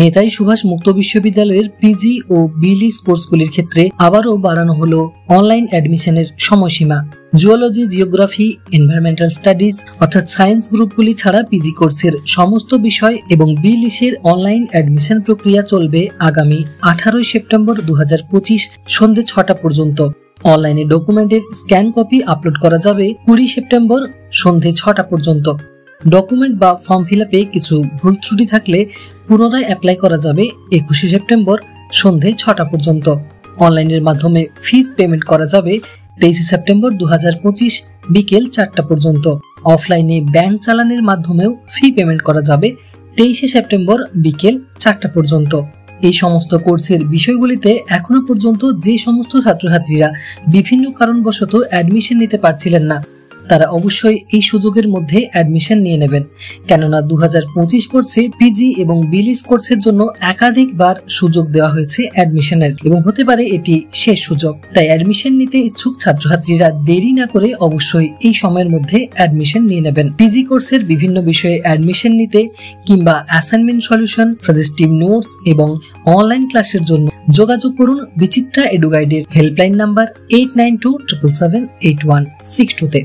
নেতাজি সুভাষ মুক্ত বিশ্ববিদ্যালয়ের পিজি ও বিলি কোর্সগুলির ক্ষেত্রে আবারও বাড়ানো হলো অনলাইন অ্যাডমিশনের সময়সীমা। জুওলজি, জিওগ্রাফি, এনভায়রনমেন্টাল স্টাডিজ অর্থাৎ সায়েন্স গ্রুপগুলি ছাড়া পিজি কোর্সের সমস্ত বিষয় এবং বিলিসের অনলাইন অ্যাডমিশন প্রক্রিয়া চলবে আগামী 18 সেপ্টেম্বর 2025 সন্ধ্যে 6টা পর্যন্ত। অনলাইনে ডকুমেন্টের স্ক্যান কপি আপলোড করা যাবে 20 সেপ্টেম্বর সন্ধ্যে 6টা পর্যন্ত। ডকুমেন্ট বা ফর্ম ফিল আপে কিছু ভুল ত্রুটি থাকলে পুনরায় অ্যাপ্লাই করা যাবে 21 সেপ্টেম্বর সন্ধ্যে 6টা পর্যন্ত। অনলাইনের মাধ্যমে ফিস পেমেন্ট করা যাবে 23 সেপ্টেম্বর 2025 বিকেল 4টা পর্যন্ত। অফলাইনে ব্যাংক চালানের মাধ্যমেও ফি পেমেন্ট করা যাবে 23 সেপ্টেম্বর বিকেল 4টা পর্যন্ত। এই সমস্ত কোর্সের বিষয়গুলিতে এখনো পর্যন্ত যে সমস্ত ছাত্রছাত্রীরা বিভিন্ন কারণবশত অ্যাডমিশন নিতে পারছিলেন না, তারা অবশ্যই এই সুযোগের মধ্যে অ্যাডমিশন নিয়ে নেবেন, কেননা 2025 কোর্সে পিজি এবং বিলিস কোর্সের জন্য একাধিকবার সুযোগ দেওয়া হয়েছে অ্যাডমিশনের এবং হতে পারে এটি শেষ সুযোগ। তাই অ্যাডমিশন নিতে ইচ্ছুক ছাত্রছাত্রীরা দেরি না করে অবশ্যই এই সময়ের মধ্যে অ্যাডমিশন নিয়ে নেবেন। পিজি কোর্সের বিভিন্ন বিষয়ে অ্যাডমিশন নিতে কিংবা অ্যাসাইনমেন্ট সলিউশন, সাজেস্টিভ নোটস এবং অনলাইন ক্লাসের জন্য যোগাযোগ করুন বিচিত্রা এডুগাইডের হেল্পলাইন নাম্বার 89277816 তে।